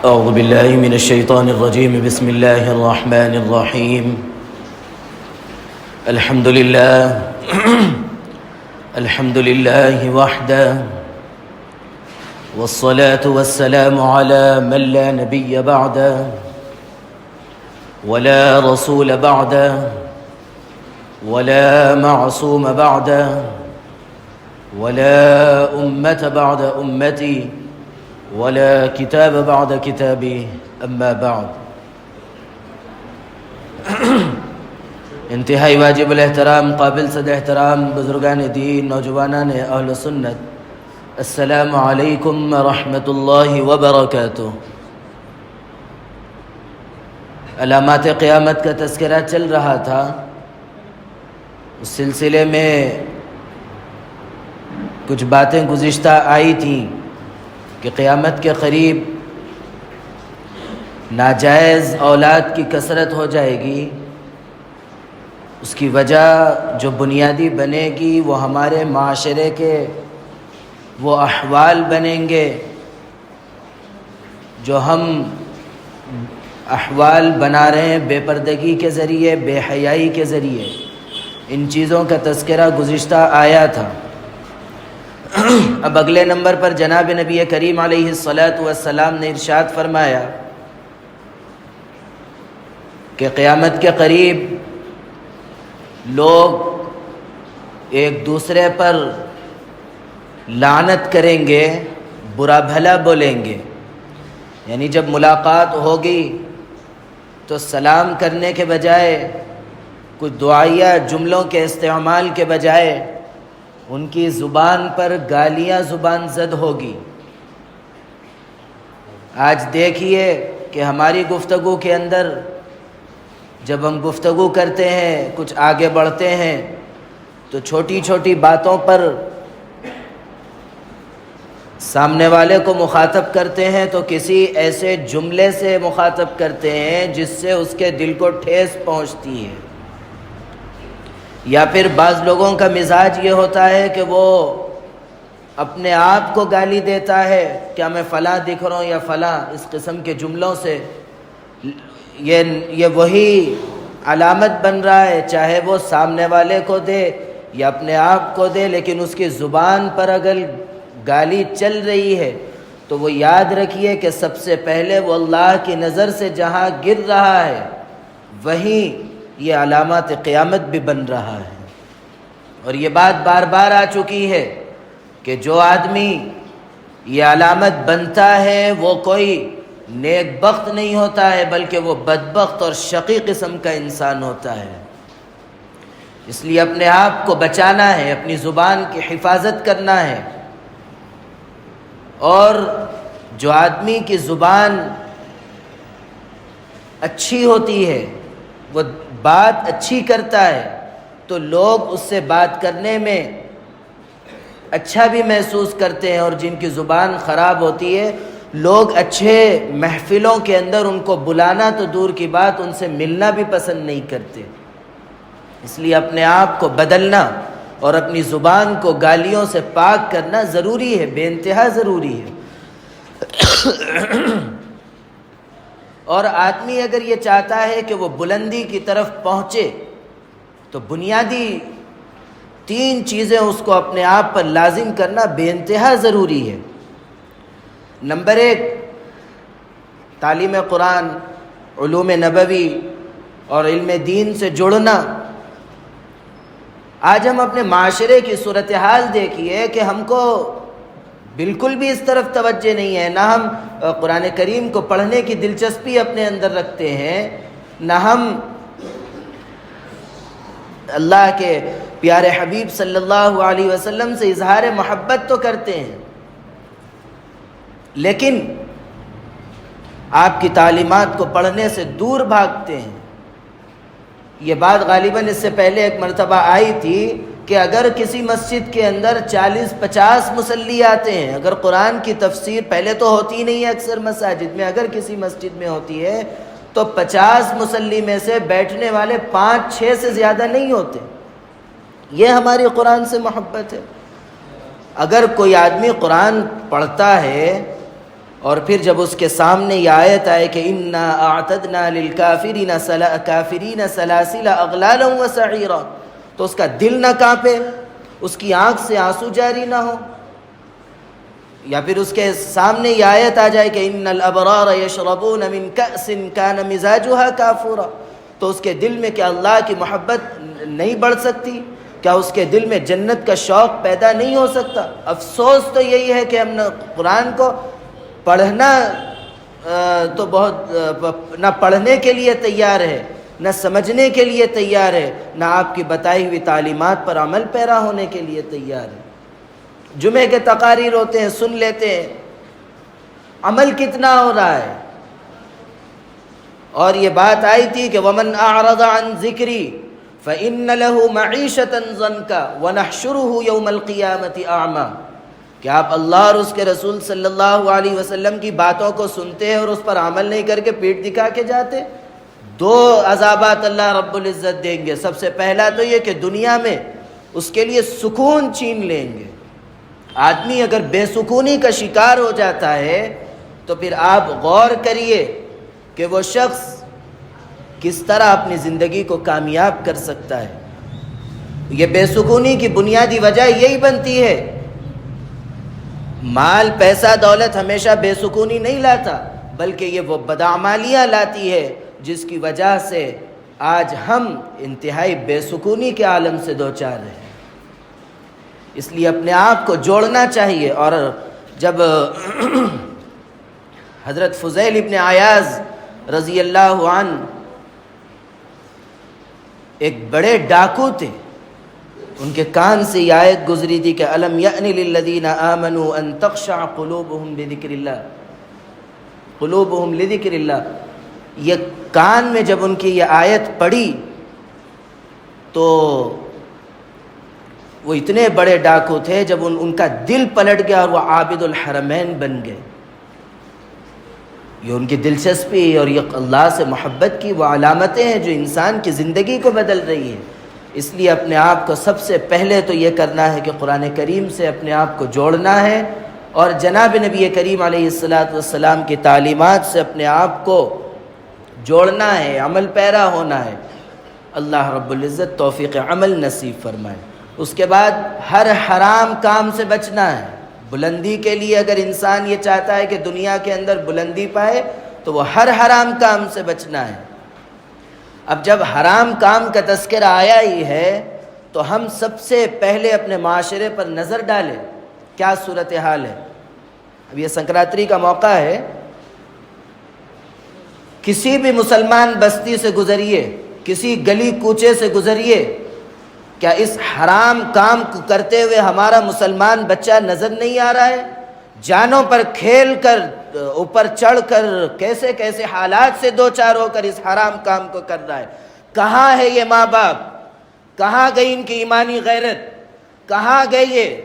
أعوذ بالله من الشيطان الرجيم. بسم الله الرحمن الرحيم. الحمد لله الحمد لله وحده، والصلاة والسلام على من لا نبي بعده ولا رسول بعده ولا معصوم بعده ولا أمة بعد أمتي ولا کتاب بعد کتابی اما بعد. انتہائی واجب الاحترام، قابل صد احترام بزرگان دین، نوجوانان اہل سنت، السلام علیکم ورحمۃ اللہ وبرکاتہ. علامات قیامت کا تذکرہ چل رہا تھا. اس سلسلے میں کچھ باتیں گزشتہ آئی تھیں کہ قیامت کے قریب ناجائز اولاد کی کثرت ہو جائے گی. اس کی وجہ جو بنیادی بنے گی وہ ہمارے معاشرے کے وہ احوال بنیں گے جو ہم احوال بنا رہے ہیں بے پردگی کے ذریعے، بے حیائی کے ذریعے. ان چیزوں کا تذکرہ گزشتہ آیا تھا. اب اگلے نمبر پر جناب نبی کریم علیہ السلام نے ارشاد فرمایا کہ قیامت کے قریب لوگ ایک دوسرے پر لعنت کریں گے، برا بھلا بولیں گے. یعنی جب ملاقات ہوگی تو سلام کرنے کے بجائے، کچھ دعائیہ جملوں کے استعمال کے بجائے ان کی زبان پر گالیاں زبان زد ہوگی. آج دیکھیے کہ ہماری گفتگو کے اندر جب ہم گفتگو کرتے ہیں، کچھ آگے بڑھتے ہیں تو چھوٹی چھوٹی باتوں پر سامنے والے کو مخاطب کرتے ہیں تو کسی ایسے جملے سے مخاطب کرتے ہیں جس سے اس کے دل کو ٹھیس پہنچتی ہے. یا پھر بعض لوگوں کا مزاج یہ ہوتا ہے کہ وہ اپنے آپ کو گالی دیتا ہے، کیا میں فلاں دکھ رہا ہوں یا فلاں، اس قسم کے جملوں سے یہ وہی علامت بن رہا ہے، چاہے وہ سامنے والے کو دے یا اپنے آپ کو دے، لیکن اس کی زبان پر اگر گالی چل رہی ہے تو وہ یاد رکھیے کہ سب سے پہلے وہ اللہ کی نظر سے جہاں گر رہا ہے وہیں یہ علامات قیامت بھی بن رہا ہے. اور یہ بات بار بار آ چکی ہے کہ جو آدمی یہ علامت بنتا ہے وہ کوئی نیک بخت نہیں ہوتا ہے، بلکہ وہ بدبخت اور شقی قسم کا انسان ہوتا ہے. اس لیے اپنے آپ کو بچانا ہے، اپنی زبان کی حفاظت کرنا ہے. اور جو آدمی کی زبان اچھی ہوتی ہے، وہ بات اچھی کرتا ہے تو لوگ اس سے بات کرنے میں اچھا بھی محسوس کرتے ہیں. اور جن کی زبان خراب ہوتی ہے، لوگ اچھے محفلوں کے اندر ان کو بلانا تو دور کی بات، ان سے ملنا بھی پسند نہیں کرتے. اس لیے اپنے آپ کو بدلنا اور اپنی زبان کو گالیوں سے پاک کرنا ضروری ہے، بے انتہا ضروری ہے. اور آدمی اگر یہ چاہتا ہے کہ وہ بلندی کی طرف پہنچے تو بنیادی 3 چیزیں اس کو اپنے آپ پر لازم کرنا بے انتہا ضروری ہے. نمبر 1، تعلیم قرآن، علوم نبوی اور علم دین سے جڑنا. آج ہم اپنے معاشرے کی صورتحال دیکھیے کہ ہم کو بالکل بھی اس طرف توجہ نہیں ہے. نہ ہم قرآن کریم کو پڑھنے کی دلچسپی اپنے اندر رکھتے ہیں، نہ ہم اللہ کے پیارے حبیب صلی اللہ علیہ وسلم سے اظہار محبت تو کرتے ہیں، لیکن آپ کی تعلیمات کو پڑھنے سے دور بھاگتے ہیں. یہ بات غالباً اس سے پہلے ایک مرتبہ آئی تھی کہ اگر کسی مسجد کے اندر 40-50 مصلی آتے ہیں، اگر قرآن کی تفسیر پہلے تو ہوتی نہیں ہے اکثر مساجد میں، اگر کسی مسجد میں ہوتی ہے تو 50 مصلی میں سے بیٹھنے والے 5-6 سے زیادہ نہیں ہوتے. یہ ہماری قرآن سے محبت ہے. اگر کوئی آدمی قرآن پڑھتا ہے اور پھر جب اس کے سامنے یہ آیت آئے کہ انا اعتدنا للکافرین سلاسل اغلالا وسعیرا، تو اس کا دل نہ کانپے، اس کی آنکھ سے آنسو جاری نہ ہو. یا پھر اس کے سامنے یہ آیت آ جائے کہ ان الابرار یشربون من کأس کان مزاجها کافورا، تو اس کے دل میں کیا اللہ کی محبت نہیں بڑھ سکتی؟ کیا اس کے دل میں جنت کا شوق پیدا نہیں ہو سکتا؟ افسوس تو یہی ہے کہ ہم نے قرآن کو پڑھنا تو بہت نہ پڑھنے کے لیے تیار ہے، نہ سمجھنے کے لیے تیار ہے، نہ آپ کی بتائی ہوئی تعلیمات پر عمل پیرا ہونے کے لیے تیار ہے. جمعے کے تقاریر ہوتے ہیں، سن لیتے ہیں، عمل کتنا ہو رہا ہے؟ اور یہ بات آئی تھی کہ وَمَنْ أَعْرَضَ عَنْ ذِكْرِي فَإِنَّ لَهُ مَعِيشَةً ضَنْكَ وَنَحْشُرُهُ يَوْمَ الْقِيَامَةِ أَعْمَى. کہ آپ اللہ اور اس کے رسول صلی اللہ علیہ وسلم کی باتوں کو سنتے ہیں اور اس پر عمل نہیں کر کے پیٹ دکھا کے جاتے. دو عذابات اللہ رب العزت دیں گے. سب سے پہلا تو یہ کہ دنیا میں اس کے لیے سکون چھین لیں گے. آدمی اگر بے سکونی کا شکار ہو جاتا ہے تو پھر آپ غور کریے کہ وہ شخص کس طرح اپنی زندگی کو کامیاب کر سکتا ہے. یہ بے سکونی کی بنیادی وجہ یہی بنتی ہے. مال، پیسہ، دولت ہمیشہ بے سکونی نہیں لاتا، بلکہ یہ وہ بدعمالیاں لاتی ہے جس کی وجہ سے آج ہم انتہائی بے سکونی کے عالم سے دوچار ہیں. اس لیے اپنے آپ کو جوڑنا چاہیے. اور جب حضرت فضیل ابن عیاض رضی اللہ عنہ ایک بڑے ڈاکو تھے، ان کے کان سے یہ آیت گزری تھی کہ الم یأن للذین آمنوا ان تخشع قلوبہم بذکر اللہ، قلوبہم لذکر اللہ. یہ کان میں جب ان کی یہ آیت پڑھی تو وہ اتنے بڑے ڈاکو تھے، جب ان کا دل پلٹ گیا اور وہ عابد الحرمین بن گئے. یہ ان کی دلچسپی اور یہ اللہ سے محبت کی وہ علامتیں ہیں جو انسان کی زندگی کو بدل رہی ہیں. اس لیے اپنے آپ کو سب سے پہلے تو یہ کرنا ہے کہ قرآن کریم سے اپنے آپ کو جوڑنا ہے اور جناب نبی کریم علیہ السلام کی تعلیمات سے اپنے آپ کو جوڑنا ہے، عمل پیرا ہونا ہے. اللہ رب العزت توفیق عمل نصیب فرمائے. اس کے بعد ہر حرام کام سے بچنا ہے. بلندی کے لیے اگر انسان یہ چاہتا ہے کہ دنیا کے اندر بلندی پائے تو وہ ہر حرام کام سے بچنا ہے. اب جب حرام کام کا تذکرہ آیا ہی ہے تو ہم سب سے پہلے اپنے معاشرے پر نظر ڈالیں کیا صورتحال ہے. اب یہ سنکراتری کا موقع ہے، کسی بھی مسلمان بستی سے گزریے، کسی گلی کوچے سے گزریے، کیا اس حرام کام کو کرتے ہوئے ہمارا مسلمان بچہ نظر نہیں آ رہا ہے؟ جانوں پر کھیل کر، اوپر چڑھ کر، کیسے کیسے حالات سے دو چار ہو کر اس حرام کام کو کر رہا ہے. کہاں ہے یہ ماں باپ؟ کہاں گئی ان کی ایمانی غیرت؟ کہاں گئی یہ؟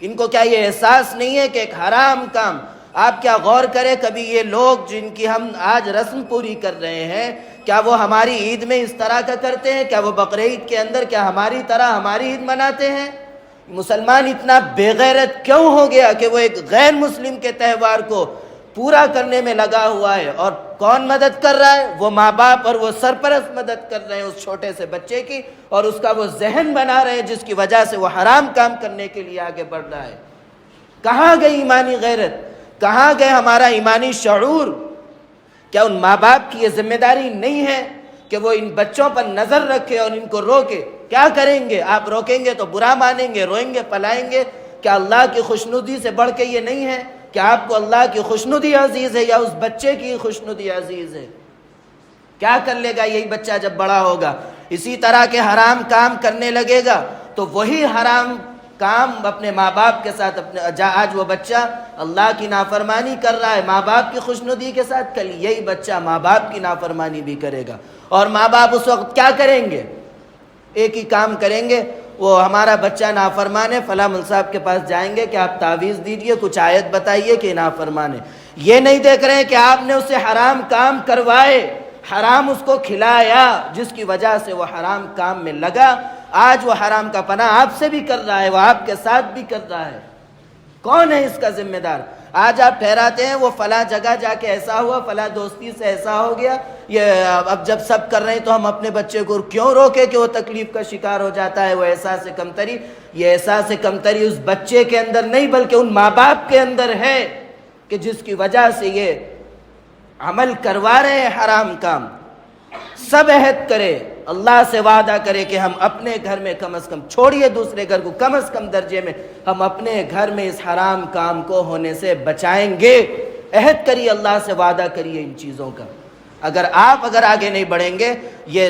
ان کو کیا یہ احساس نہیں ہے کہ ایک حرام کام؟ آپ کیا غور کریں کبھی یہ لوگ جن کی ہم آج رسم پوری کر رہے ہیں، کیا وہ ہماری عید میں اس طرح کا کرتے ہیں؟ کیا وہ بقرعید کے اندر کیا ہماری طرح ہماری عید مناتے ہیں؟ مسلمان اتنا بے غیرت کیوں ہو گیا کہ وہ ایک غیر مسلم کے تہوار کو پورا کرنے میں لگا ہوا ہے؟ اور کون مدد کر رہا ہے؟ وہ ماں باپ اور وہ سرپرست مدد کر رہے ہیں اس چھوٹے سے بچے کی، اور اس کا وہ ذہن بنا رہے ہیں جس کی وجہ سے وہ حرام کام کرنے کے لیے آگے بڑھ رہا ہے. کہاں گئی ایمانی غیرت؟ کہاں گئے ہمارا ایمانی شعور؟ کیا ان ماں باپ کی یہ ذمہ داری نہیں ہے کہ وہ ان بچوں پر نظر رکھے اور ان کو روکے؟ کیا کریں گے؟ آپ روکیں گے تو برا مانیں گے، روئیں گے، پلائیں گے. کیا اللہ کی خوشنودی سے بڑھ کے یہ نہیں ہے؟ کیا آپ کو اللہ کی خوشنودی عزیز ہے یا اس بچے کی خوشنودی عزیز ہے؟ کیا کر لے گا یہی بچہ جب بڑا ہوگا؟ اسی طرح کے حرام کام کرنے لگے گا تو وہی حرام کام اپنے ماں باپ کے ساتھ آج وہ بچہ اللہ کی نافرمانی کر رہا ہے ماں باپ کی خوشنودی کے ساتھ، کل یہی بچہ ماں باپ کی نافرمانی بھی کرے گا. اور ماں باپ اس وقت کیا کریں گے؟ ایک ہی کام کریں گے، وہ ہمارا بچہ نافرمان ہے، فلاں مول صاحب کے پاس جائیں گے کہ آپ تعویذ دیجئے، کچھ آیت بتائیے کہ نافرمان ہے. یہ نہیں دیکھ رہے کہ آپ نے اسے حرام کام کروائے، حرام اس کو کھلایا، جس کی وجہ سے وہ حرام کام میں لگا. آج وہ حرام کا پناہ آپ سے بھی کر رہا ہے، وہ آپ کے ساتھ بھی کر رہا ہے. کون ہے اس کا ذمہ دار؟ آج آپ ٹھہراتے ہیں وہ فلاں جگہ جا کے ایسا ہوا، فلاں دوستی سے ایسا ہو گیا، یہ اب جب سب کر رہے ہیں تو ہم اپنے بچے کو کیوں روکے کہ وہ تکلیف کا شکار ہو جاتا ہے؟ وہ احساس کمتری، یہ احساس کمتری اس بچے کے اندر نہیں بلکہ ان ماں باپ کے اندر ہے کہ جس کی وجہ سے یہ عمل کروا رہے ہیں حرام کام۔ سب عہد کرے، اللہ سے وعدہ کرے کہ ہم اپنے گھر میں کم از کم، چھوڑیے دوسرے گھر کو، کم از کم درجے میں ہم اپنے گھر میں اس حرام کام کو ہونے سے بچائیں گے۔ عہد کریے، اللہ سے وعدہ کریے ان چیزوں کا۔ اگر آگے نہیں بڑھیں گے، یہ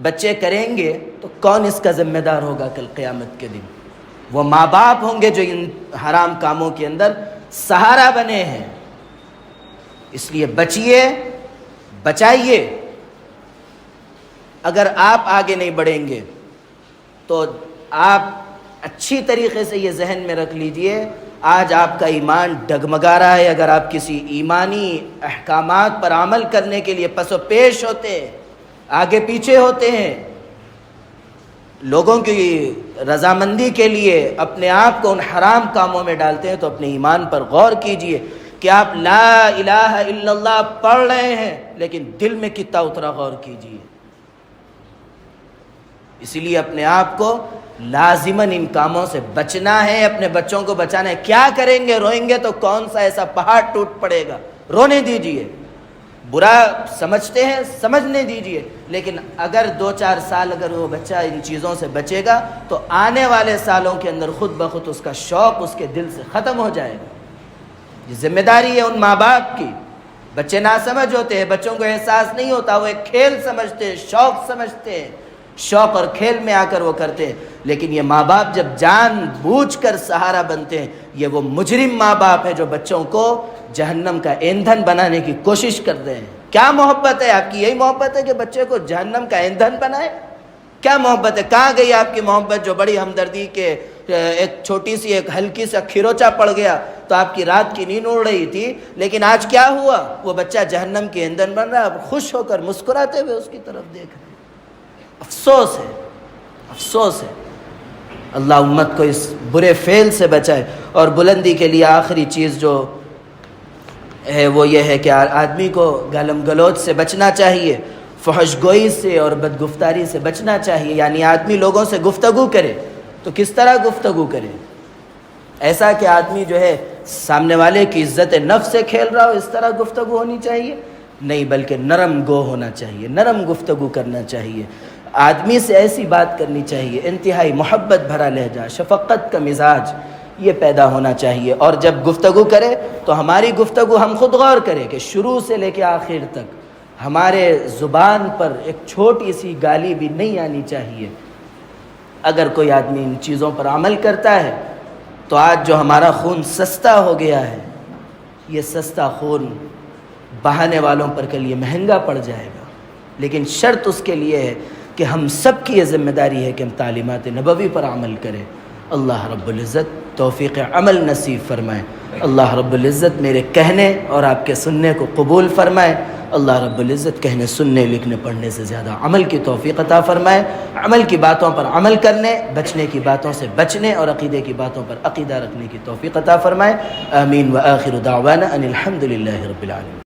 بچے کریں گے تو کون اس کا ذمہ دار ہوگا کل قیامت کے دن؟ وہ ماں باپ ہوں گے جو ان حرام کاموں کے اندر سہارا بنے ہیں۔ اس لیے بچیے، بچائیے۔ اگر آپ آگے نہیں بڑھیں گے تو آپ اچھی طریقے سے یہ ذہن میں رکھ لیجئے، آج آپ کا ایمان ڈگمگا رہا ہے۔ اگر آپ کسی ایمانی احکامات پر عمل کرنے کے لیے پس و پیش ہوتے ہیں، آگے پیچھے ہوتے ہیں، لوگوں کی رضامندی کے لیے اپنے آپ کو ان حرام کاموں میں ڈالتے ہیں، تو اپنے ایمان پر غور کیجئے کہ آپ لا الہ الا اللہ پڑھ رہے ہیں لیکن دل میں کتنا اترا، غور کیجئے۔ اسی لیے اپنے آپ کو لازماً ان کاموں سے بچنا ہے، اپنے بچوں کو بچانا ہے۔ کیا کریں گے؟ روئیں گے تو کون سا ایسا پہاڑ ٹوٹ پڑے گا؟ رونے دیجئے، برا سمجھتے ہیں سمجھنے دیجئے، لیکن اگر 2-4 سال اگر وہ بچہ ان چیزوں سے بچے گا تو آنے والے سالوں کے اندر خود بخود اس کا شوق اس کے دل سے ختم ہو جائے گا۔ یہ ذمہ داری ہے ان ماں باپ کی۔ بچے ناسمجھ ہوتے ہیں، بچوں کو احساس نہیں ہوتا، وہ ایک کھیل سمجھتے ہیں، شوق سمجھتے ہیں، شوق اور کھیل میں آ کر وہ کرتے ہیں۔ لیکن یہ ماں باپ جب جان بوجھ کر سہارا بنتے ہیں، یہ وہ مجرم ماں باپ ہے جو بچوں کو جہنم کا ایندھن بنانے کی کوشش کرتے ہیں۔ کیا محبت ہے آپ کی؟ یہی محبت ہے کہ بچے کو جہنم کا ایندھن بنائے؟ کیا محبت ہے؟ کہاں گئی آپ کی محبت جو بڑی ہمدردی کے ایک چھوٹی سی ایک ہلکی سا کھروچا پڑ گیا تو آپ کی رات کی نیند اڑ رہی تھی، لیکن آج کیا ہوا؟ وہ بچہ جہنم کے ایندھن بن رہا ہے، اب خوش ہو کر مسکراتے ہوئے اس کی طرف دیکھ رہے ہیں۔ افسوس ہے، افسوس ہے۔ اللہ امت کو اس برے فعل سے بچائے۔ اور بلندی کے لیے آخری چیز جو ہے وہ یہ ہے کہ آدمی کو گالم گلوچ سے بچنا چاہیے، فحش گوئی سے اور بدگفتاری سے بچنا چاہیے۔ یعنی آدمی لوگوں سے گفتگو کرے تو کس طرح گفتگو کرے؟ ایسا کہ آدمی جو ہے سامنے والے کی عزت نفس سے کھیل رہا ہو، اس طرح گفتگو ہونی چاہیے؟ نہیں، بلکہ نرم گو ہونا چاہیے، نرم گفتگو کرنا چاہیے۔ آدمی سے ایسی بات کرنی چاہیے، انتہائی محبت بھرا لہجہ، شفقت کا مزاج یہ پیدا ہونا چاہیے۔ اور جب گفتگو کرے تو ہماری گفتگو ہم خود غور کریں کہ شروع سے لے کے آخر تک ہمارے زبان پر ایک چھوٹی سی گالی بھی نہیں آنی چاہیے۔ اگر کوئی آدمی ان چیزوں پر عمل کرتا ہے تو آج جو ہمارا خون سستا ہو گیا ہے، یہ سستا خون بہانے والوں پر کل یہ مہنگا پڑ جائے گا۔ لیکن شرط اس کے لیے ہے کہ ہم سب کی یہ ذمہ داری ہے کہ ہم تعلیمات نبوی پر عمل کریں۔ اللہ رب العزت توفیق عمل نصیب فرمائے۔ اللہ رب العزت میرے کہنے اور آپ کے سننے کو قبول فرمائے۔ اللہ رب العزت کہنے، سننے، لکھنے، پڑھنے سے زیادہ عمل کی توفیق عطا فرمائے۔ عمل کی باتوں پر عمل کرنے، بچنے کی باتوں سے بچنے اور عقیدے کی باتوں پر عقیدہ رکھنے کی توفیق عطا فرمائے۔ آمین۔ وآخر دعوانا ان الحمد للہ رب العالمین۔